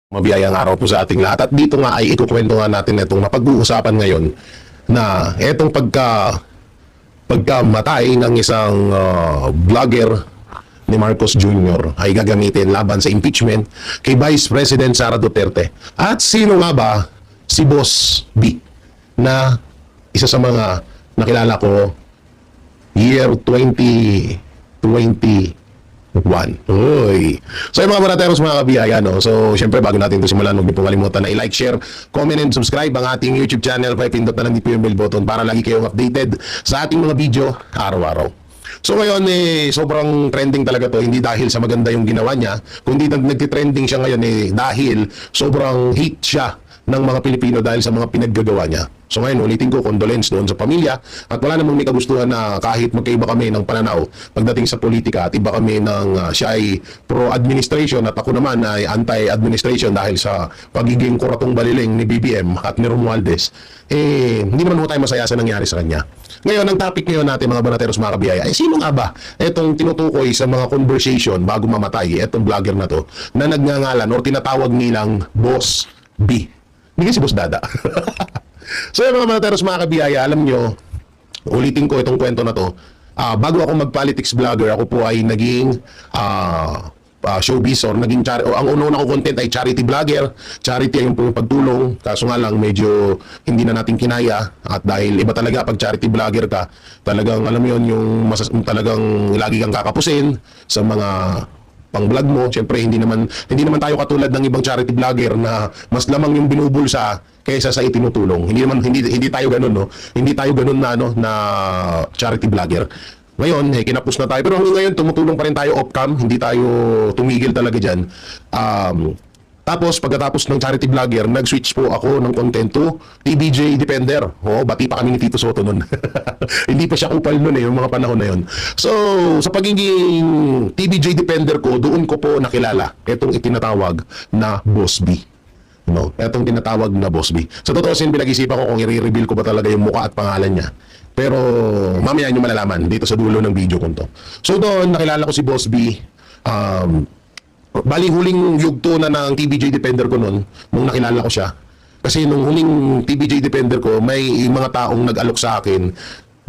Mabiyayang araw po sa ating lahat. At dito nga ay ikukwento nga natin itong napag-uusapan ngayon na itong pagkamatay ng isang vlogger ni Marcos Jr. ay gagamitin laban sa impeachment kay Vice President Sara Duterte. At sino nga ba si Boss B na isa sa mga nakilala ko year 2021. Uy. So yung mga banateros, mga kabiyaya, no? So syempre bago natin ito simulan, huwag niyo pong kalimutan na i-like, share, comment, and subscribe ang ating YouTube channel. Pindot na lang dito yung bell button para lagi kayong updated sa ating mga video araw-araw. So ngayon, sobrang trending talaga to, hindi dahil sa maganda yung ginawa niya, kundi nagtitrending siya ngayon dahil sobrang hate siya ng mga Pilipino dahil sa mga pinaggagawa niya. So ngayon, ulitin ko, condolence doon sa pamilya at wala namang may kagustuhan na kahit magkaiba kami ng pananaw pagdating sa politika at iba kami ng siya ay pro-administration at ako naman ay anti-administration dahil sa pagiging kuratong baliling ni BBM at ni Romualdez, hindi naman ho tayo masaya sa nangyari sa kanya. Ngayon, ang topic ngayon natin mga banateros, mga kabiyaya, ay sino nga ba itong tinutukoy sa mga conversation bago mamatay, itong vlogger na to, na nagngangalan or tinatawag nilang Boss B. Hindi si Boss Dada. So yung mga banateros, mga kabiyaya, alam nyo, ulitin ko itong kwento na to. Bago ako mag-politics vlogger, ako po ay naging showbiz or naging ang una ko content ay charity vlogger. Charity ay yung pagtulong. Kaso nga lang medyo hindi na natin kinaya at dahil iba talaga pag charity vlogger ka, talagang alam mo yun, yung talagang lagi kang kakapusin sa mga pang-vlog mo. Siyempre hindi naman tayo katulad ng ibang charity vlogger na mas lamang yung binubulsa kaysa sa itinutulong. Hindi tayo ganoon, no. Hindi tayo ganoon na charity vlogger. Ngayon, kinapos na tayo. Pero hanggang ngayon, tumutulong pa rin tayo off-cam. Hindi tayo tumigil talaga dyan. Tapos, pagkatapos ng charity vlogger, nag-switch po ako ng content to TVJ Defender. Bati pa kami ni Tito Soto nun. Hindi pa siya kupal nun yung mga panahon na yun. So, sa pagiging TVJ Defender ko, doon ko po nakilala itong itinatawag na Boss B. No, etong tinatawag na Boss B. Sa totoo sin, pinag-isipan ko kung i-reveal ko ba talaga yung mukha at pangalan niya. Pero mamaya nyo malalaman dito sa dulo ng video ko to. So doon, nakilala ko si Boss B. Bali huling yugto na ng TVJ Defender ko noon, nung nakilala ko siya. Kasi nung huling TVJ Defender ko, may mga taong nag-alok sa akin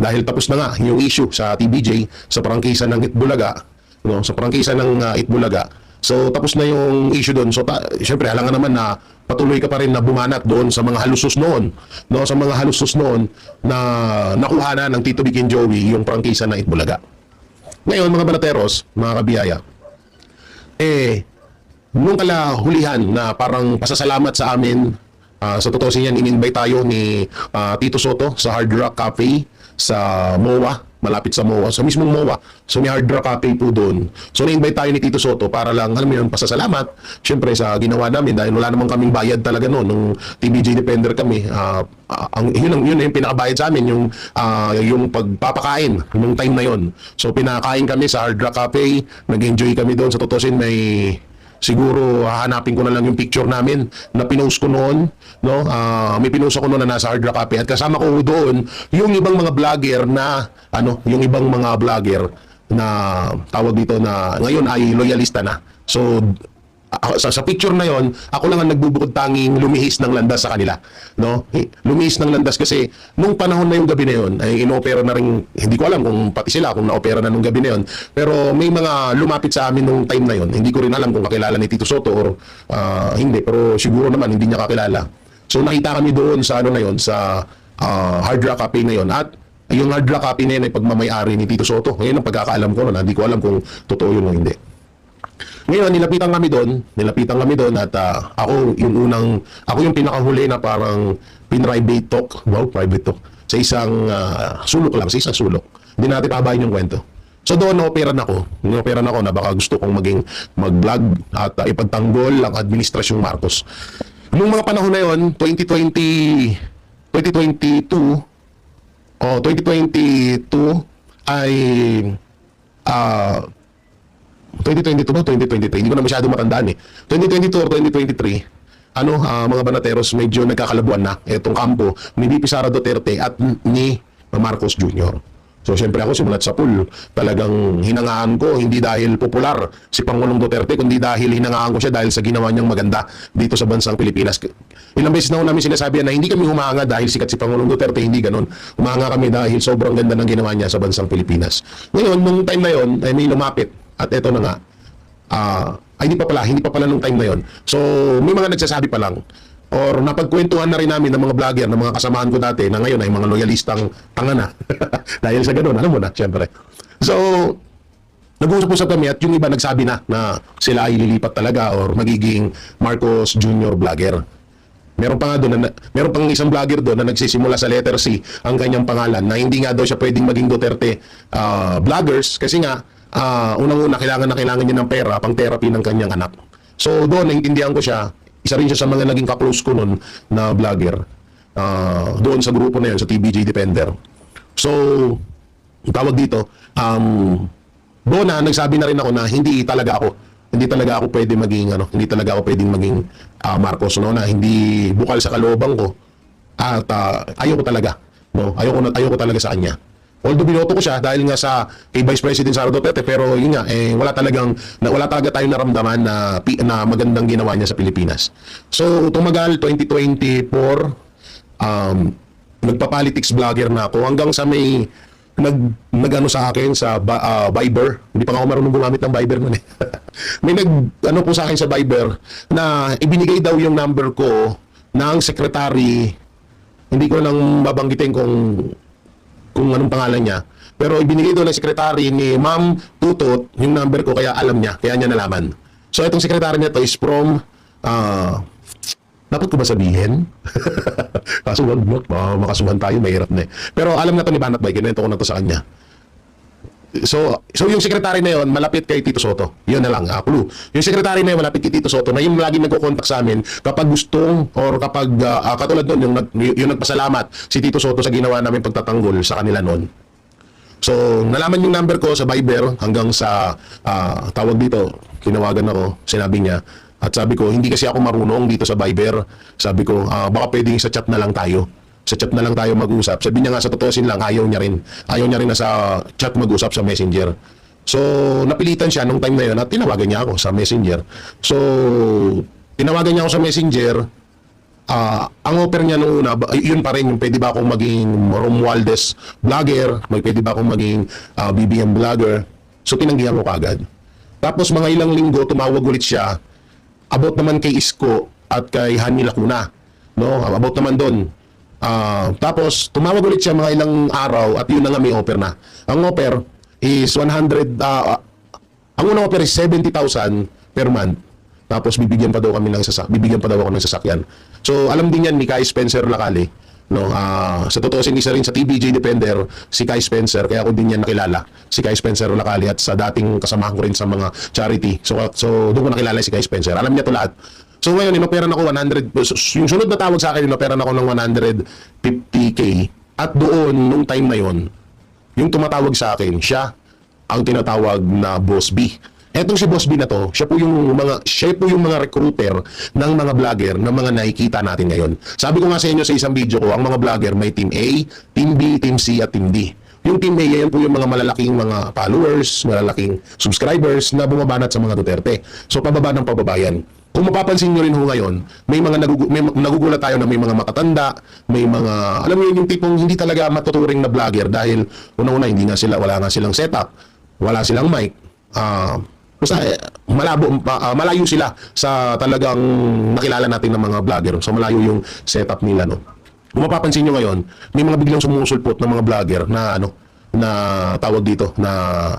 dahil tapos na nga yung issue sa TVJ, sa prangkisa ng Itbulaga, no? Sa prangkisa ng Itbulaga. So tapos na yung issue doon. So syempre alam nga naman na patuloy ka pa rin na bumanat doon sa mga halusos noon, no? Sa mga halusos noon na nakuha na ng Tito Vic and Joey yung prangkisa ng Itbulaga. Ngayon mga banateros, mga kabiyaya, nung kalahulihan na parang pasasalamat sa amin, sa totoo siya yan, in-invite tayo ni Tito Soto sa Hard Rock Cafe sa MOA, malapit sa MOA, sa mismong MOA. So may Hard Rock Cafe po doon. So na-invite tayo ni Tito Soto para lang, alam mo yun, pasasalamat syempre sa ginawa namin dahil wala namang kaming bayad talaga noon nung TVJ Defender kami. Yun yung pinakabayad sa amin, yung pagpapakain nung time na yun. So pinakain kami sa Hard Rock Cafe, nag-enjoy kami doon. Sa totoo sin, may siguro hahanapin ko na lang yung picture namin na pinost ko noon, no? May pinost ako noon na nasa Hard Rock Cafe at kasama ko doon yung ibang mga vlogger na tawag dito na ngayon ay loyalista na. So sa picture na yon, ako lang ang nagbubukod tanging lumihis ng landas sa kanila, no? Lumihis ng landas kasi nung panahon na yung gabi na yon ay inopera na rin, hindi ko alam kung pati sila kung naopera na nung gabi na yon, pero may mga lumapit sa amin nung time na yon. Hindi ko rin alam kung kakilala ni Tito Soto or hindi, pero siguro naman hindi niya kakilala. So nakita kami doon sa na yon, sa Hard Rock Cafe na yon, at yung Hard Rock Cafe na yun ay pagmamay-ari ni Tito Soto. Ngayon ang pagkakaalam ko na hindi ko alam kung totoo yun o hindi. Ngayon, nilapitan kami doon at ako yung pinakahuli na parang private talk, private talk, sa isang sulok. Hindi natin pabayin yung kwento. So doon, na-operan ako na baka gusto kong mag-vlog at ipagtanggol ang administrasyong Marcos. Nung mga panahon na yun, 2022 ay 2022 ba? 2023? Hindi ko na masyado matandaan 2022 or 2023, mga banateros, medyo nagkakalabuan na itong kampo ni VP Sara Duterte at ni Marcos Jr. So syempre ako simulat sa pool, talagang hinangaan ko hindi dahil popular si Pangulong Duterte, kundi dahil hinangaan ko siya dahil sa ginawa niyang maganda dito sa bansang Pilipinas. Ilang beses na ho namin sinasabi na hindi kami humanga dahil sikat si Pangulong Duterte, hindi ganun. Humanga kami dahil sobrang ganda ng ginawa niya sa bansang Pilipinas. Ngayon, nung time na yon ay may lumapit at eto na nga, ay hindi pa pala nung time na yon. So may mga nagsasabi pa lang or napagkwentuhan na rin namin ng mga vlogger, ng mga kasamahan ko dati na ngayon ay mga loyalistang tanga na. Dahil sa ganun, alam mo na, syempre. So, nag-uusap-usap kami at yung iba nagsabi na sila ay lilipat talaga or magiging Marcos Jr. vlogger. Meron pa nga doon, meron pang isang vlogger doon na nagsisimula sa letter C ang kanyang pangalan na hindi nga daw siya pwedeng maging Duterte vloggers kasi nga unang-una kailangan niya ng pera pang therapy ng kanyang anak. So doon naintindihan ko siya. Isa rin siya sa mga naging ka-close ko nun na vlogger doon sa grupo na yun, sa TBJ Defender. So, tawag dito, doon na nagsabi na rin ako na hindi talaga ako pwede maging hindi talaga ako pwedeng maging Marcos, no, na hindi bukal sa kalooban ko at ayoko talaga, no, ayoko talaga sa kanya. Although binoto ko siya dahil nga sa kay Vice President Sara Duterte, pero yun nga wala talaga tayong naramdaman na magandang ginawa niya sa Pilipinas. So tumagal 2024, nagpa-politics vlogger na ako hanggang sa may nag-ano sa akin sa Viber. Hindi pa ako marunong gumamit ng Viber nun eh. May nag-ano po sa akin sa Viber na ibinigay daw yung number ko ng secretary, hindi ko lang babanggitin kung anong pangalan niya. Pero ibinigay doon ng sekretary ni Ma'am Tutot yung number ko, kaya alam niya, kaya niya nalaman. So itong sekretary nito is from, dapat ko ba sabihin? Kaso wag mo, makasuhan tayo, mahirap na eh. Pero alam na to ni Banat Bay, kinuwento ko na to sa kanya. So yung sekretary na yon malapit kay Tito Soto. Yun na lang, clue. Yung sekretary na yun malapit kay Tito Soto na yung lagi nagko-contact sa amin kapag gustong or kapag katulad nun, yung nagpasalamat si Tito Soto sa ginawa namin pagtatanggol sa kanila noon. So nalaman yung number ko sa Viber hanggang sa tawag dito, kinawagan ako, sinabi niya. At sabi ko, hindi kasi ako marunong dito sa Viber. Sabi ko, baka pwedeng sa chat na lang tayo. Sa chat na lang tayo mag-usap. Sabi niya nga sa totoosin lang, ayaw niya rin. Ayaw niya rin na sa chat mag-usap sa Messenger. So, napilitan siya nung time na yun at tinawagan niya ako sa Messenger. So, tinawagan niya ako sa Messenger. Ang offer niya nung una, yun pa rin, yung pwede ba akong maging Romualdez vlogger, pwede ba akong maging BBM vlogger. So, tinanggihan ko kagad. Tapos, mga ilang linggo, tumawag ulit siya about naman kay Isko at kay Hani Lacuna. No? About naman doon. Tapos, tumawag ulit siya mga ilang araw at yun na nga may offer na. Ang offer is 100, ang unang offer is 70,000 per month. Tapos, bibigyan pa daw ako ng sasakyan. So, alam din yan ni Kai Spencer Lacale. No, sa totoo, isa rin sa TBJ Defender si Kai Spencer, kaya ako din yan nakilala, si Kai Spencer Lacale, at sa dating kasamahan ko rin sa mga charity. So doon ko nakilala si Kai Spencer. Alam niya to lahat. So ngayon, inoperan ako 100, yung sunod na tawag sa akin, inoperan ako ng 150k. At doon, nung time na yon, yung tumatawag sa akin, siya ang tinatawag na Boss B. Etong si Boss B na to, siya po yung mga recruiter ng mga vlogger na mga nakikita natin ngayon. Sabi ko nga sa inyo sa isang video ko, ang mga vlogger may Team A, Team B, Team C at Team D. Yung Team A, yan po yung mga malalaking mga followers, malalaking subscribers na bumabanat sa mga Duterte. So pababa ng pababayan. Kung mapapansin nyo rin ho ngayon, may mga nagugulat tayo na may mga makatanda, may mga, alam mo yun, yung tipong hindi talaga matuturing na vlogger dahil una-una wala nga silang setup, wala silang mic, basta malayo sila sa talagang nakilala natin ng mga vlogger. So malayo yung setup nila, no. Kung mapapansin nyo ngayon, may mga biglang sumusulpot ng mga vlogger na na tawag dito na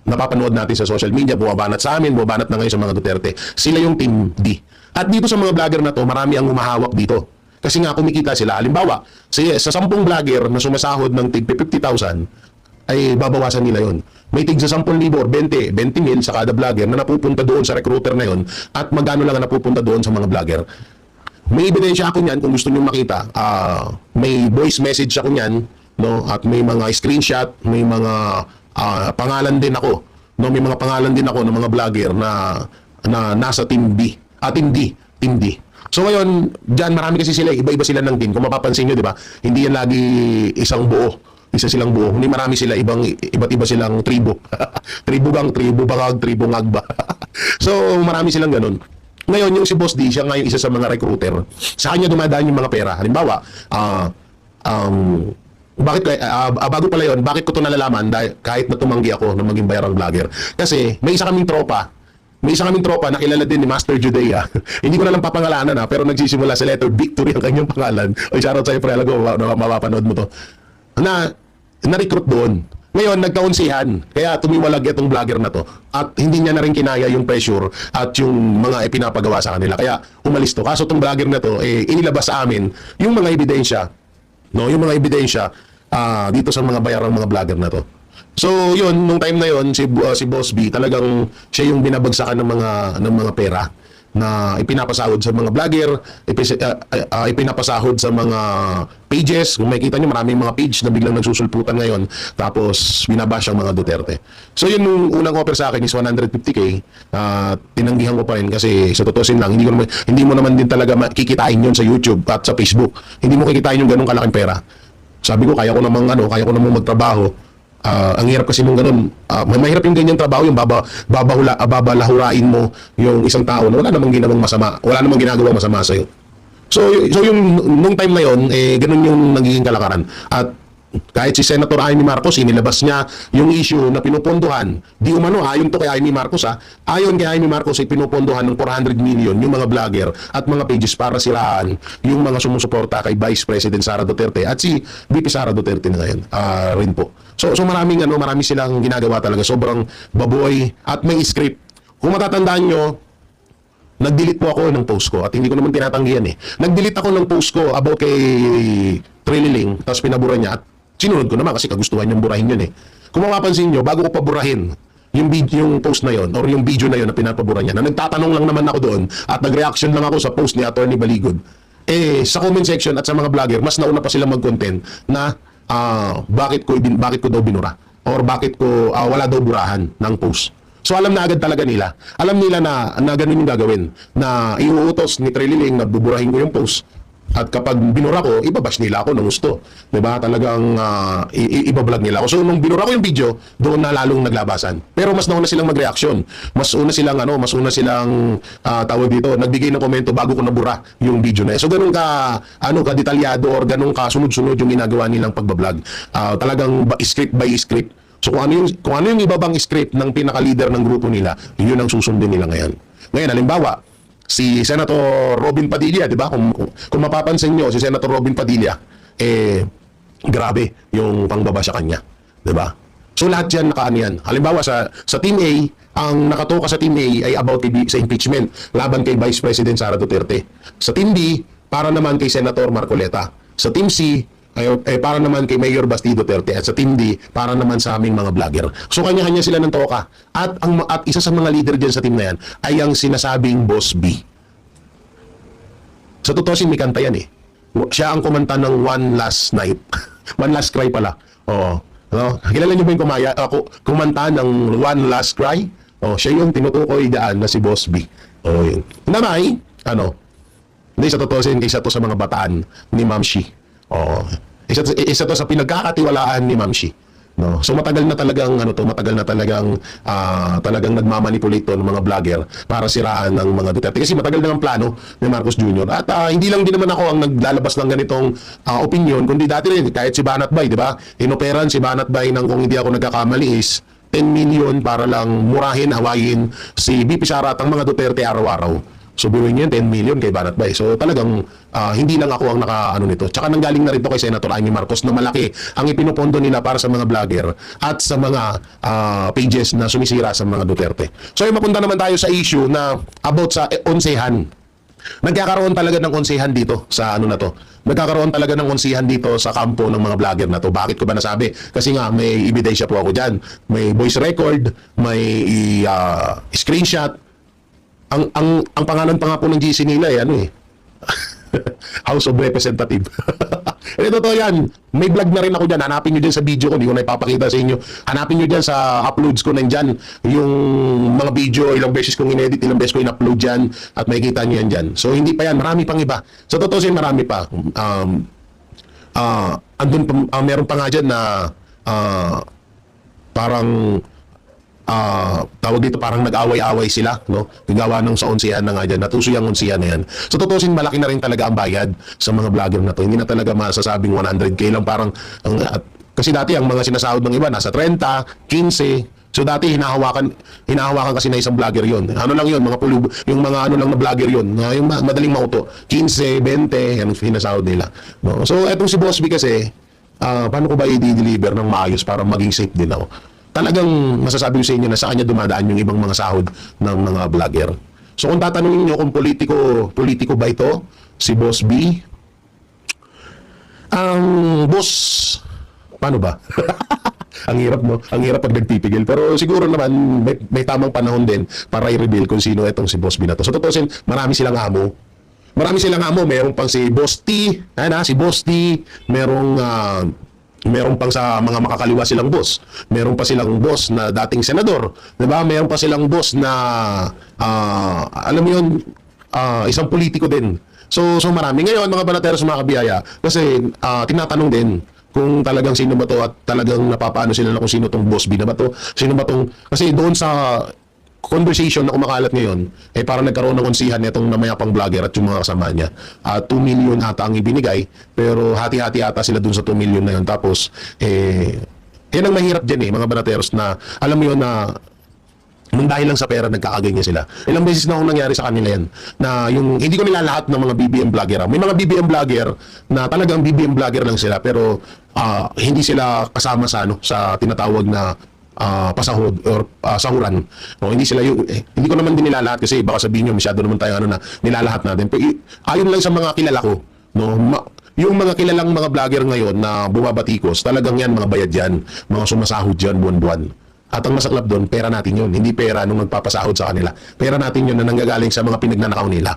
napapanood natin sa social media, bumabanat sa amin, bumabanat na ngayon sa mga Duterte. Sila yung Team D. At dito sa mga vlogger na to, marami ang humahawak dito. Kasi nga kumikita sila. Halimbawa, sa 10 vlogger na sumasahod ng tig 50,000, ay babawasan nila yon. May tig sa 10,000 or 20 mil sa kada vlogger na napupunta doon sa recruiter na yon, at magkano lang na napupunta doon sa mga vlogger. May ebidensya ako niyan kung gusto niyo makita. May voice message ako niyan, no, at may mga screenshot, may mga pangalan din ako, no, may mga pangalan din ako ng mga vlogger na nasa Team B, Team D. So ngayon, diyan marami kasi sila, iba-iba sila ng team. Kung mapapansin niyo, 'di ba? Hindi yan lagi isang buo. Isa silang buo. Hindi marami sila, iba't iba silang tribo. Tribo gang, tribo bangag, tribo ngagba. So, marami silang ganun. Ngayon, yung si Boss D, siya ngayon isa sa mga recruiter. Sa kanya dumadaan yung mga pera. Halimbawa, bago pala yun, bakit ko ito nalalaman? Dahil kahit na tumanggi ako na maging viral vlogger. Kasi may isa kaming tropa na kilala din ni Master Judea. Hindi ko na lang papangalanan pero nagsisimula sa letter Victory ang kanyang pangalan. O shoutout sa'yo, pre, alago, mapapanood mo to. Na-recruit doon. Ngayon, nagkaunsihan. Kaya tumiwalag itong vlogger na to. At hindi niya na rin kinaya yung pressure at yung mga ipinapagawa sa kanila. Kaya umalis to. Kaso itong vlogger na to, inilabas sa amin yung mga ebidensya. No, yung mga ebidensya dito sa mga bayarang mga vlogger na to. So, yun, nung time na yun, si Boss B, talagang siya yung binabagsakan ng mga pera na ipinapasahod sa mga vlogger, ipinapasahod sa mga pages. Kung makikita nyo, maraming mga page na biglang nagsusulputan ngayon, tapos binabash ang mga Duterte. So yun, nung unang offer sa akin is 150k, tinanggihan ko pa rin kasi sa totosin lang, hindi mo naman din talaga kikitain yun sa YouTube at sa Facebook. Hindi mo kikitain yung ganung kalaking pera. Sabi ko, kaya ko namang magtrabaho. Ang hirap kasi nung ganun, mahirap yung ganyang trabaho, yung babalahurain mo yung isang tao na wala namang ginawang masama, wala namang ginagawang masama sa'yo. So yung nung time na yon, ganun yung nagiging kalakaran. At kahit si Senator Amy Marcos, inilabas niya yung issue na pinupondohan. Di umano, ayon to kay Amy Marcos ayon kay Amy Marcos, ay pinupondohan ng 400 million yung mga vlogger at mga pages para siraan yung mga sumusuporta kay Vice President Sara Duterte at si VP Sara Duterte na ngayon rin po. So marami silang ginagawa talaga. Sobrang baboy at may script. Kung matatandaan nyo, nag-delete po ako ng post ko at hindi ko naman tinatanggihan Nag-delete ako ng post ko about kay Trililing, tapos pinabura niya at sinunod ko naman kasi kagustuhan niyang burahin yun Kung mapapansin nyo, bago ko paburahin yung post na yon or yung video na yon na pinapabura niya, na nagtatanong lang naman ako doon at nag-reaction lang ako sa post ni Attorney Baligod, sa comment section at sa mga vlogger, mas nauna pa sila mag-content na bakit ko daw binura or bakit ko wala daw burahan ng post. So alam na agad talaga nila. Alam nila na ganun yung gagawin. Na iuutos ni Trililing na buburahin ko yung post. At kapag binura ko, ibabash nila ako ng gusto. Diba? Talagang ibablog nila ako. So nung binura ko yung video, doon na lalong naglabasan. Pero mas nauna silang mag-reaction. Mas una silang tawag dito, nagbigay ng komento bago ko nabura yung video na yun. So ganun ka detalyado or ganun ka sunod-sunod yung ginagawa nilang pagbablog. Talagang script by script. So kung ano yung ibabang script ng pinaka-leader ng grupo nila, yun ang susundin nila ngayon. Ngayon, halimbawa, si Senator Robin Padilla, di ba? Kung mapapansin nyo, si Senator Robin Padilla, grabe yung pangbaba sa kanya. Di ba? So lahat yan nakaaniyan. Halimbawa, sa Team A, ang nakatoka sa Team A ay about sa impeachment laban kay Vice President Sara Duterte. Sa Team B, para naman kay Senator Marcoleta. Sa Team C, para naman kay Mayor Basti Duterte. At sa Team D, para naman sa aming mga vlogger. So kanya-kanya sila ng toka. At isa sa mga leader dyan sa team na yan ay ang sinasabing Boss B. Sa totoo may kanta yan Siya ang kumanta ng One Last Night. One Last Cry pala. Oo. No? Kilala niyo ba yung kumanta ng One Last Cry? Siya yung tinutukoy daan na si Boss B. Yun. Namay, hindi sa totoo isa to sa mga bataan ni Ma'am Shi. Isa to sa pinagkakatiwalaan ni Ma'am Shi. No? So matagal na talagang talagang nagmamanipulate to ng mga vlogger para siraan ng mga Duterte. Kasi matagal na ang plano ni Marcos Jr. At hindi lang din naman ako ang naglalabas ng ganitong opinion, kundi dati rin kahit si Banat Bay, di ba? Inoperan si Banat Bay ng, kung hindi ako nagkakamali, is 10 million para lang murahin, hawayin si VP Sara at ang mga Duterte araw-araw. So biruin niyo 10 million kay Banat Bay. So talagang hindi lang ako ang nakaano nito. Tsaka nanggaling na rin to kay Senator Amy Marcos na malaki ang ipinupondo nila para sa mga vlogger at sa mga pages na sumisira sa mga Duterte. So mapunta naman tayo sa issue na about sa onsehan. Nagkakaroon talaga ng onsehan dito sa Nagkakaroon talaga ng onsehan dito sa kampo ng mga vlogger na to. Bakit ko ba nasabi? Kasi nga may ebidensya po ako diyan. May voice record, may screenshot. Ang pangalan pa nga po ng GC nila House of Representative. Totoo yan. May vlog na rin ako dyan. Hanapin nyo dyan sa video ko. Hindi ko na ipapakita sa inyo. Hanapin nyo dyan sa uploads ko nandyan. Yung mga video, ilang beses kong inedit, ilang beses ko in-upload dyan. At makikita nyo yan dyan. So hindi pa yan. Marami pang iba. Sa totoo yan, marami pa. meron pa nga dyan na parang tawag dito, parang nag-away-away sila, no? Gagawa ng sa onsihan na nga dyan, natuso yung onsihan na yan. So tutusin, malaki na rin talaga ang bayad sa mga vlogger na to. Hindi na talaga masasabing 100k lang, parang kasi dati ang mga sinasahod ng iba nasa 30, 15. So dati hinahawakan kasi na isang vlogger yon. Ano lang yon, yung mga ano lang na vlogger yon, yung madaling mauto, 15, 20, yan ang sinasahod nila. No? So etong si Boss B kasi, paano ko ba i-deliver ng maayos para maging safe din ako? Talagang masasabi ko sa inyo na sa kanya dumadaan yung ibang mga sahod ng mga vlogger. So kung tatanungin nyo kung politiko ba ito, si Boss B, boss, paano ba? Ang hirap, no? Ang hirap pag nagpipigil. Pero siguro naman may tamang panahon din para i-reveal kung sino itong si Boss B na to. So tutusin, marami silang amo. Meron pang si Boss T, si Boss T, meron pang sa mga makakaliwa silang boss. Meron pa silang boss na dating senador, 'di ba? Meron pa silang boss na alam mo 'yun, isang politiko din. So marami ngayon mga balateros, mga kabiyaya, kasi tinatanong din kung talagang sino ba to at talagang napapaano sila na kung sino tong Boss B na ba to, sino ba tong, kasi doon sa conversation na kumakalat ngayon, parang nagkaroon ng onsihan nitong namayapang vlogger at yung mga kasama niya. 2 million ata ang ibinigay, pero hati-hati ata sila dun sa 2 million na yun. Tapos, yan ang mahirap dyan mga banateros, na alam mo yun na nung dahil lang sa pera nagkakaganyan sila. Ilang beses na akong nangyari sa kanila yan, na yung hindi ko nilalahat ng mga BBM vlogger. May mga BBM vlogger na talagang BBM vlogger lang sila, pero hindi sila kasama sa tinatawag na pasahod or sahuran. O, hindi hindi ko naman din nilalahat kasi baka sabihin nyo masyado naman tayo na nilalahat natin. Pero ayon lang sa mga kilala ko, no, yung mga kilalang mga vlogger ngayon na bumabatikos, talagang yan mga bayad yan, mga sumasahod yan buwan-buwan. At ang masaklap doon, pera natin yun, hindi pera nung nagpapasahod sa kanila. Pera natin yun na nanggagaling sa mga pinagnanakaw nila.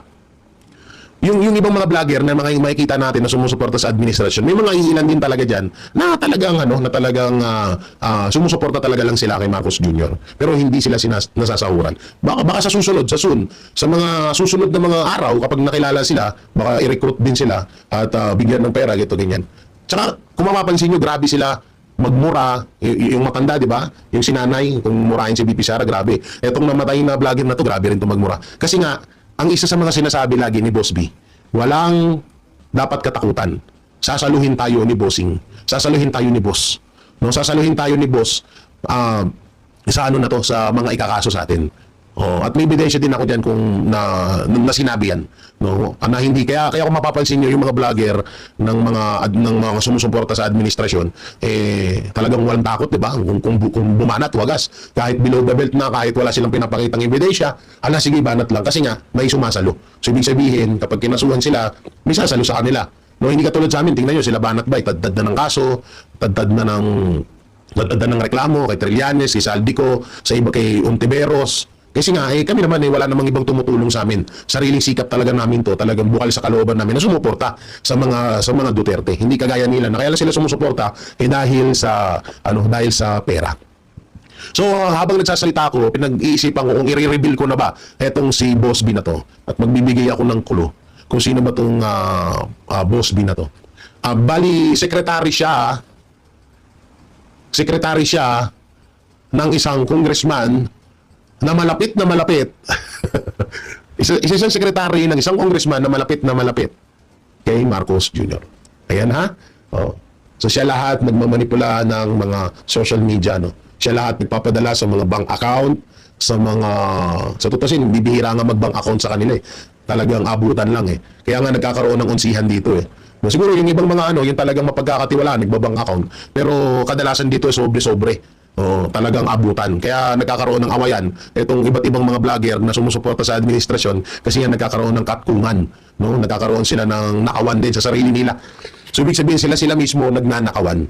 Yung ibang mga vlogger na mga makikita natin na sumusuporta sa administrasyon, may mga ilan din talaga dyan na talagang sumusuporta talaga lang sila kay Marcos Jr. Pero hindi sila nasasahuran. Baka sa mga susunod na mga araw, kapag nakilala sila, baka i-recruit din sila at bigyan ng pera, gito ganyan. Tsaka kung mapapansin nyo, grabe sila magmura, yung matanda, di ba? Yung sinanay, kung murahin si BP Sara, grabe. Etong namatay na vlogger na to, grabe rin itong magmura. Kasi nga, ang isa sa mga sinasabi lagi ni Boss B, walang dapat katakutan. Sasaluhin tayo ni Bossing. Sasaluhin tayo ni Boss. No, sasaluhin tayo ni Boss sa sa mga ikakaso sa atin. At may ebidensya din ako diyan kung na sinabi yan, no, na hindi kaya kung mapapansin niyo yung mga vlogger ng mga sumusuporta sa administrasyon, talagang walang takot, 'di ba? Kung bumanat, wagas, kahit below the belt na, kahit wala silang pinapakitang ebidensya, sige, banat lang kasi nga may sumasalo. So ibig sabihin, kapag kinasuhan sila, may sasalo sa kanila. No, hindi katulad sa amin, tingnan niyo sila, banat ba, taddad na ng kaso, taddad na ng reklamo kay Trillanes, kay Saldico, sa iba kay Ontiveros. Kasi nga, kami naman wala namang ibang tumutulong sa amin. Sariling sikap talaga namin to, talagang bukal sa kalooban namin na sumuporta sa mga Duterte. Hindi kagaya nila na kaya lang sila sumusuporta dahil sa pera. So habang nagsasalita ako, pinag-iisipan ko kung i-reveal ko na ba etong si Boss B na to at magbibigay ako ng clue kung sino ba tong Boss B na to. Bali, sekretary siya ng isang congressman na malapit isang sekretary ng isang congressman na malapit kay Marcos Jr. Ayan So siya lahat nagmamanipula ng mga social media, no. Siya lahat nagpapadala sa mga bank account, sa tutusin, bibihira nga mag-bank account sa kanila Talagang abutan lang Kaya nga nagkakaroon ng onsihan dito No, siguro yung ibang mga yung talagang mapagkakatiwalaan, nagba-bank account. Pero kadalasan dito sobre-sobre. Talagang abutan. Kaya nagkakaroon ng awayan itong iba't ibang mga vlogger na sumusuporta sa administrasyon kasi yan nagkakaroon ng katkungan. No? Nagkakaroon sila ng nakawan din sa sarili nila. So ibig sabihin sila mismo nagnanakawan.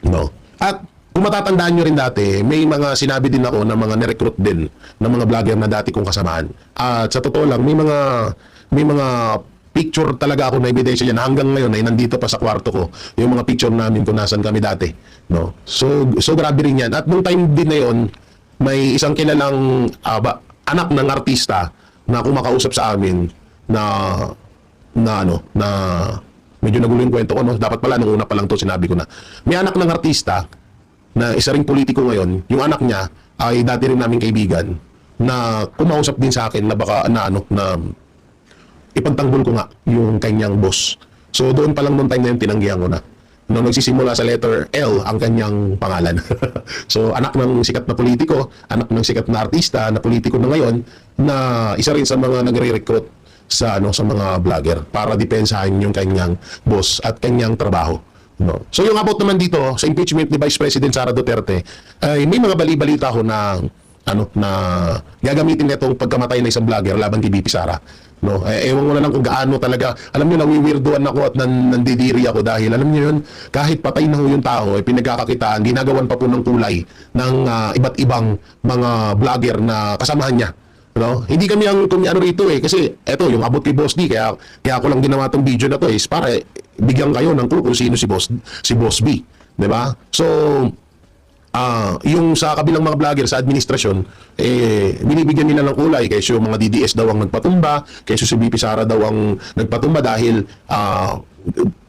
No? At kung matatandaan nyo rin dati, may mga sinabi din ako na mga nirecruit din ng mga vlogger na dati kong kasamaan. At sa totoo lang, may mga picture talaga ako na ebidensya yan. Hanggang ngayon ay nandito pa sa kwarto ko yung mga picture namin kung nasan kami dati. No? So grabe rin yan. At nung time din na yun, may isang kilalang anak ng artista na kumakausap sa amin na medyo nagulo yung kwento ko, no? Dapat pala, nung una pa lang to sinabi ko na. May anak ng artista, na isa ring politiko ngayon, yung anak niya ay dati rin naming kaibigan, na kumausap din sa akin na baka, na ipagtanggol ko nga yung kanyang boss. So doon pa lang noong time na yun, tinanggihan ko na. Nung nagsisimula sa letter L ang kanyang pangalan. So anak ng sikat na politiko, anak ng sikat na artista, na politiko na ngayon, na isa rin sa mga nagre-recruit sa sa mga vlogger para depensahan yung kanyang boss at kanyang trabaho. No. So yung about naman dito sa impeachment ni Vice President Sara Duterte, ay may mga bali-balita ko na na gagamitin nitong pagkamatay ng isang vlogger laban kay BP Sara. No, ewan ko na lang kung gaano talaga. Alam niyo, nawiwirduan ako at nandidiri ako dahil alam niyo yun, kahit patay na yung tao, pinagkakakitaan, ginagawan pa po ng kulay ng iba't ibang mga vlogger na kasamahan niya. No? Hindi kami ang rito kasi eto yung abot kay Boss D, kaya ako lang ginawa tong video na to is para bigyan kayo ng clue kung sino si Boss B, 'di ba? So yung sa kabilang mga vlogger sa administrasyon, binibigyan nila ng kulay kaysa yung mga DDS daw ang nagpatumba, kaysa si BP Sara daw ang nagpatumba dahil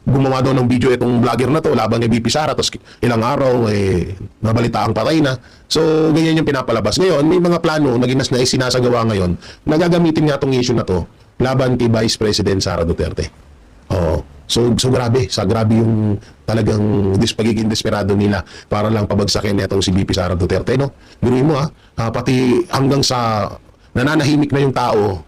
gumawa daw ng video itong vlogger na to laban kay BP Sara, tapos ilang araw nabalita ang patay na. So ganyan yung pinapalabas. Ngayon may mga plano na sinasagawa ngayon na gagamitin nga itong issue na to laban kay Vice President Sara Duterte. So grabe yung talagang pagiging desperado nila para lang pabagsakin itong si BP Sara Duterte, no? Biruin mo pati hanggang sa nananahimik na yung tao,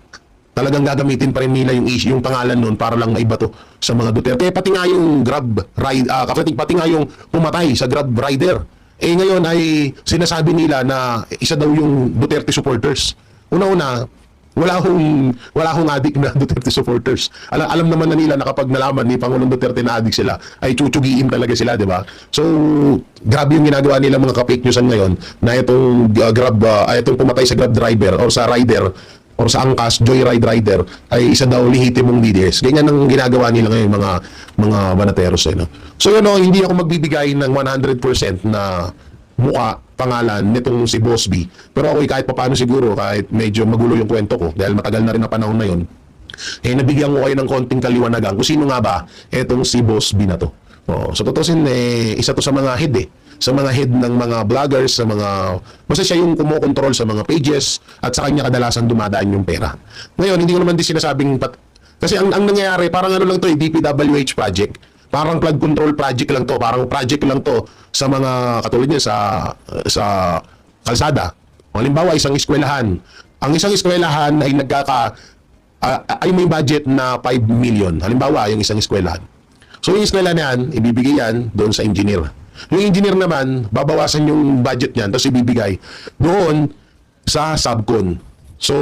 talagang gagamitin pa rin nila yung pangalan nun para lang maibato sa mga Duterte. Pati nga yung Grab ride, pati nga yung pumatay sa Grab rider. Ngayon ay sinasabi nila na isa daw yung Duterte supporters. Una-una, wala akong adik na Duterte supporters. Alam naman na nila na kapag nalaman ni Pangulong Duterte na adik sila, ay chuchugiin talaga sila, di ba? So, grabe yung ginagawa nila mga ka-fake newsan ngayon na itong itong pumatay sa Grab driver or sa rider or sa angkas, joyride rider, ay isa daw lehitimong DDS. Ganyan ang ginagawa nila ngayon mga banateros. No? So, hindi ako magbibigay ng 100% na mukha, pangalan nitong si Boss B. Pero ako kahit papaano siguro, kahit medyo magulo yung kwento ko, dahil matagal na rin na panahon na yun, nabigyan ko kayo ng konting kaliwanagan kung sino nga ba itong si Boss B na to. So tutusin, isa to sa mga head sa mga head ng mga vloggers, sa mga, basta siya yung kumokontrol sa mga pages at sa kanya kadalasan dumadaan yung pera. Ngayon, hindi ko naman din sinasabing, kasi ang nangyayari, parang lang to, DPWH project. Parang flood control project lang to, parang project lang to sa mga katulad niya sa kalsada. Halimbawa, isang eskwelahan. Ang isang eskwelahan ay ay may budget na 5 million. Halimbawa, yung isang eskwelahan. So yung eskwelahan na yan, ibibigay yan doon sa engineer. Yung engineer naman, babawasan yung budget niyan, tapos ibibigay doon sa subcon. So,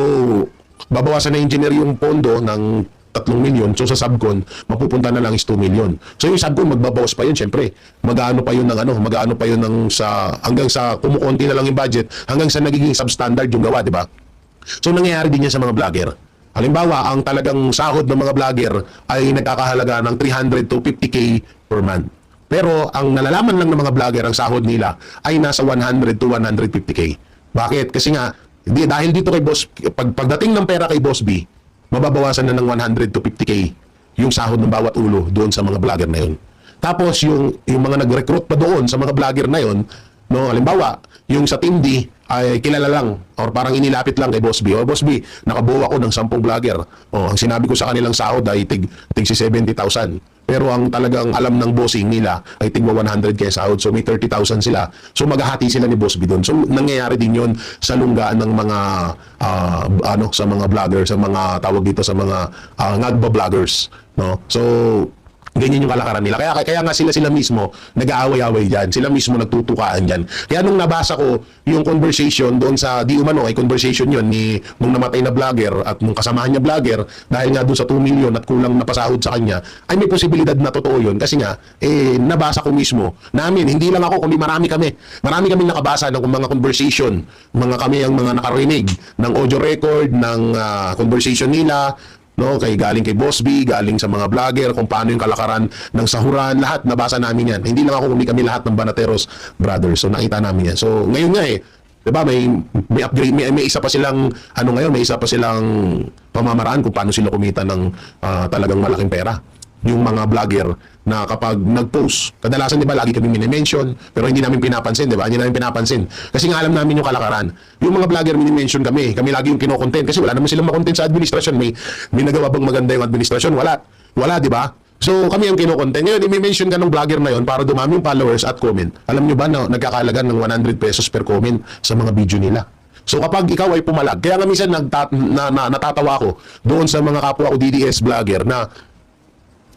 babawasan na engineer yung pondo ng 3 milyon. So sa subcon, mapupunta na lang is 2 milyon. So yung subcon, magbabawas pa yun, syempre. Mag-ano pa yun hanggang sa kumukonti na lang yung budget, hanggang sa nagiging substandard yung gawa, di ba? So nangyayari din yan sa mga vlogger. Halimbawa, ang talagang sahod ng mga vlogger ay nagkakahalaga ng 300 to 50K per month. Pero ang nalalaman lang ng mga vlogger, ang sahod nila ay nasa 100 to 150K. Bakit? Kasi nga, dahil dito kay Boss, pagdating ng pera kay Boss B, mababawasan na ng 100 to 50K yung sahod ng bawat ulo doon sa mga vlogger na yun. Tapos yung mga nag-recruit pa doon sa mga vlogger na yun, no, halimbawa, yung sa Team D ay kilala lang or parang inilapit lang kay Boss B. Boss B, nakabuo ako ng 10 vlogger. Ang sinabi ko sa kanilang sahod ay tig 70,000. Pero ang talagang alam ng bossing nila ay tigwa 100K sahod. So may 30,000 sila. So maghahati sila ni Boss B doon. So nangyayari din yon sa lunggaan ng mga sa mga vlogger, sa mga tawag dito sa mga ngagba vloggers, no? So ganyan yung kalakaran nila. Kaya nga sila mismo nag-aaway-away dyan. Sila mismo nagtutukaan dyan. Kaya nung nabasa ko yung conversation doon sa di umano, ay conversation yun nung namatay na vlogger at nung kasamahan niya vlogger, dahil nga doon sa 2 million at kulang na pasahod sa kanya, ay may posibilidad na totoo yun. Kasi nga, nabasa ko mismo namin, hindi lang ako, kundi marami kami nakabasa ng mga conversation. Kami ang mga nakarinig ng audio record, ng conversation nila, no, galing kay Boss B, galing sa mga vlogger, kung paano yung kalakaran ng sahuran, lahat nabasa namin yan. Hindi lang ako, kundi kami lahat ng Banateros Brothers. So nakita namin yan. So ngayon nga 'di ba, may upgrade, may isa pa silang may isa pa silang pamamaraan kung paano sila kumita ng talagang malaking pera. yung mga vlogger na kapag nag-post, kadalasan di ba lagi kami minimension, pero hindi namin pinapansin, di ba? Hindi namin pinapansin. Kasi nga alam namin yung kalakaran. Yung mga vlogger minimension kami lagi yung kinokontent kasi wala naman silang makontent sa administrasyon. May nagawa bang maganda yung administrasyon? Wala, di ba? So kami ang kinokontent. Ngayon, i-mention ka ng vlogger na yon para dumami yung followers at comment. Alam nyo ba na nagkakalagan ng 100 pesos per comment sa mga video nila? So kapag ikaw ay pumalag, kaya nga minsan natatawa ako doon sa mga kapwa ko DDS vlogger na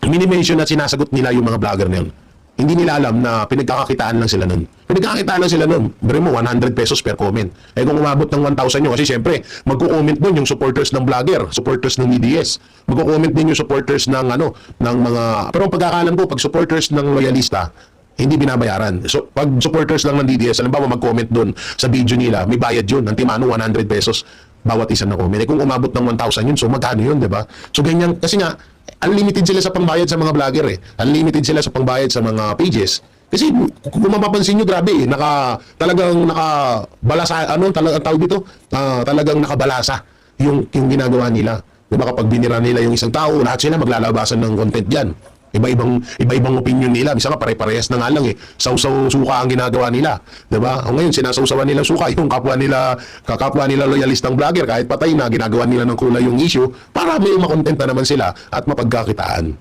mini-mention at sinasagot nila yung mga vlogger na yun. Hindi nila alam na pinagkakakitaan lang sila nun. Pinagkakakitaan lang sila nun. Bari mo, 100 pesos per comment. Eh kung umabot ng 1,000 nyo, kasi syempre, magko-comment doon yung supporters ng vlogger, supporters ng DDS. Magko-comment din yung supporters ng ng mga... Pero ang pagkakalam ko, pag supporters ng loyalista, hindi binabayaran. So, pag supporters lang ng DDS, alam ba, mag-comment doon sa video nila, may bayad yun. Ang timano, 100 pesos bawat isa na comment. Eh, kung umabot ng 1,000 yun, so magkano yun, di ba? So, ganyan, kasi nga, unlimited sila sa pangbayad sa mga vlogger eh. Unlimited sila sa pangbayad sa mga pages. Kasi kung mapapansin nyo, grabe eh, talagang nakabalasa, talagang tawag dito, talagang nakabalasa yung ginagawa nila. Diba kapag binira nila yung isang tao, lahat sila maglalabasan ng content dyan. Iba-ibang opinion nila. Bisa nga pare-parehas na nga lang eh. Sausaw suka ang ginagawa nila. Diba? O ngayon, sinasawsawan nila suka yung kapwa nila loyalistang vlogger. Kahit patay na, ginagawa nila ng kulay yung issue para may makontenta naman sila at mapagkakitaan.